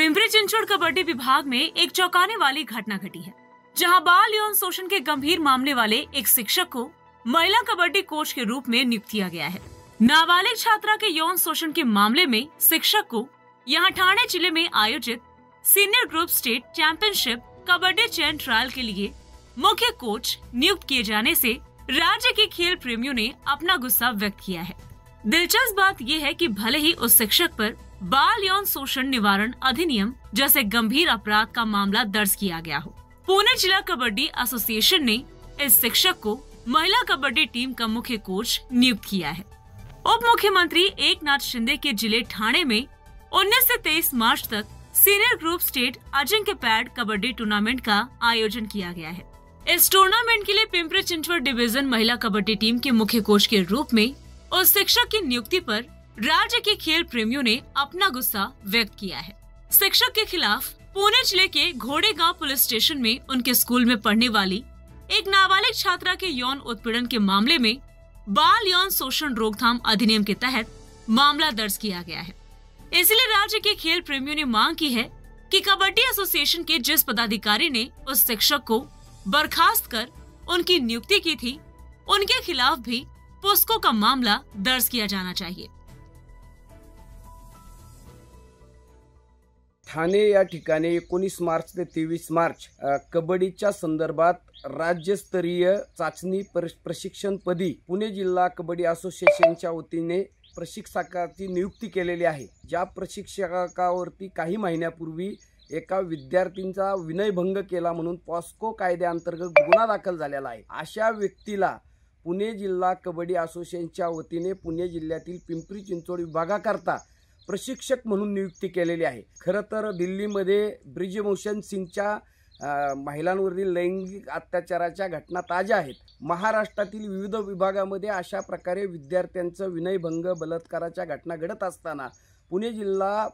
पिंपरी चिंचवड कबड्डी विभाग में एक चौंकाने वाली घटना घटी है, जहां बाल यौन शोषण के गंभीर मामले वाले एक शिक्षक को महिला कबड्डी कोच के रूप में नियुक्त किया गया है। नाबालिग छात्रा के यौन शोषण के मामले में शिक्षक को यहां ठाणे जिले में आयोजित senior group state championship kabaddi चयन ट्रायल के लिए मुख्य कोच नियुक्त किए जाने से राज्य के खेल प्रेमियों ने अपना गुस्सा व्यक्त किया है। दिलचस्प बात यह है कि भले ही उस शिक्षक पर बाल यौन शोषण निवारण अधिनियम जैसे गंभीर अपराध का मामला दर्ज किया गया हो, पुणे जिला कबड्डी एसोसिएशन ने इस शिक्षक को महिला कबड्डी टीम का मुख्य कोच नियुक्त किया है। उप मुख्यमंत्री एकनाथ शिंदे के जिले ठाणे में 19 से 23 मार्च तक सीनियर ग्रुप स्टेट अजिंक्य पैड कबड्डी टूर्नामेंट का आयोजन किया गया है। इस टूर्नामेंट के लिए पिंपरी चिंचवड डिवीजन महिला कबड्डी टीम के मुख्य कोच के रूप में उस शिक्षक की नियुक्ति पर राज्य के खेल प्रेमियों ने अपना गुस्सा व्यक्त किया है। शिक्षक के खिलाफ पुणे जिले के घोड़ेगांव पुलिस स्टेशन में उनके स्कूल में पढ़ने वाली एक नाबालिग छात्रा के यौन उत्पीड़न के मामले में बाल यौन शोषण रोकथाम अधिनियम के तहत मामला दर्ज किया गया है। इसलिए राज्य के खेल प्रेमियों ने मांग की है कि कबड्डी एसोसिएशन के जिस पदाधिकारी ने उस शिक्षक को बर्खास्त कर उनकी नियुक्ति की थी, उनके खिलाफ भी पोस्को का मामला दर्ज किया जाना चाहिए। ठाणे या ठिकाणी 19 मार्च ते 23 मार्च कबड्डीच्या संदर्भात राज्यस्तरीय चाचणी प्रशिक्षणपदी पुणे जिल्हा कबड्डी असोसिएशनच्या वतीने प्रशिक्षकाची नियुक्ती केलेली आहे। ज्या प्रशिक्षकावरती काही महिन्यापूर्वी एका विद्यार्थींचा विनयभंग केला म्हणून पॉस्को कायद्याअंतर्गत गुन्हा दाखल झालेला आहे। अशा व्यक्तीला पुणे जिल्हा कबड्डी असोसिएशनच्या वतीने पुणे जिल्ह्यातील पिंपरी चिंचवड विभागाकरता प्रशिक्षक म्हणून नियुक्ती केलेली आहे। खरं तर दिल्लीमध्ये ब्रिजभूषण सिंगच्या महिलांवरील लैंगिक अत्याचाराच्या घटना ताज्या आहेत। महाराष्ट्रातील विविध विभागामध्ये अशा प्रकारे विद्यार्थ्यांचं विनयभंग बलात्काराच्या घटना घडत असताना पुणे जिल्हा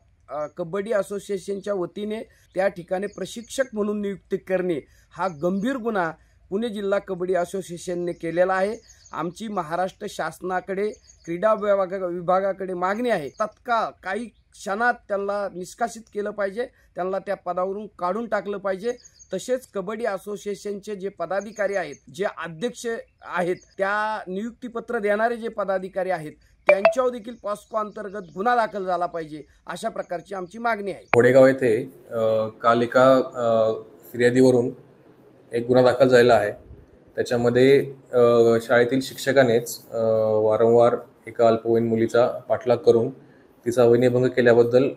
कबड्डी असोसिएशनच्या वतीने त्या ठिकाणी प्रशिक्षक म्हणून नियुक्ती करणे हा गंभीर गुन्हा पुणे जिल्हा कबड्डी असोसिएशनने केलेला आहे। आमची महाराष्ट्र शासनाकडे क्रीडा विभागाकडे मागणी आहे, तत्काळ काही क्षणात त्यांना निष्कासित केलं पाहिजे, त्यांना त्या पदावरून काढून टाकलं पाहिजे। तसेच कबड्डी असोसिएशनचे जे पदाधिकारी आहेत, जे अध्यक्ष आहेत, त्या नियुक्तीपत्र देणारे जे पदाधिकारी आहेत त्यांच्यावर देखील पॉस्को अंतर्गत गुन्हा दाखल झाला पाहिजे, अशा प्रकारची आमची मागणी आहे। घोडेगाव येथे काल एका फिर्यादीवरून एक गुन्हा दाखल झालेला आहे। त्याच्यामध्ये शाळेतील शिक्षकानेच वारंवार एका अल्पवयीन मुलीचा पाठलाग करून तिचा विनयभंग केल्याबद्दल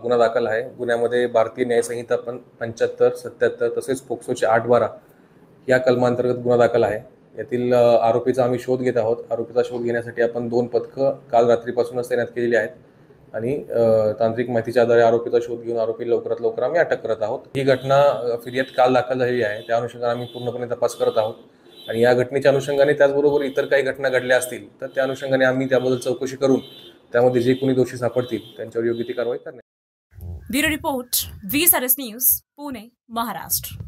गुन्हा दाखल आहे। गुन्ह्यामध्ये भारतीय न्याय संहिता 75, 77 तसेच पोक्सोचे 8-12 या कलमांतर्गत गुन्हा दाखल आहे। यातील आरोपीचा आम्ही शोध घेत आहोत। आरोपीचा शोध घेण्यासाठी आपण 2 पथकं काल रात्रीपासूनच तैनात केलेली आहेत आणि तांत्रिक माहितीच्या आधारे आरोपीचा शोध घेऊन आरोपी लवकरात लवकर आम्ही अटक करत आहोत। ही घटना फिर्याद काल दाखल झालेली आहे, त्या अनुषंगाने आम्ही पूर्णपणे तपास करत आहोत आणि या घटनेच्या अनुषंगाने त्याचबरोबर इतर काही घटना घडल्या असतील तर त्या अनुषंगाने आम्ही त्याबद्दल चौकशी करून त्यामध्ये जे कोणी दोषी सापडतील त्यांच्यावर योग्य ती कारवाई करण्यात। Bureau report, VSRS news, Pune, Maharashtra.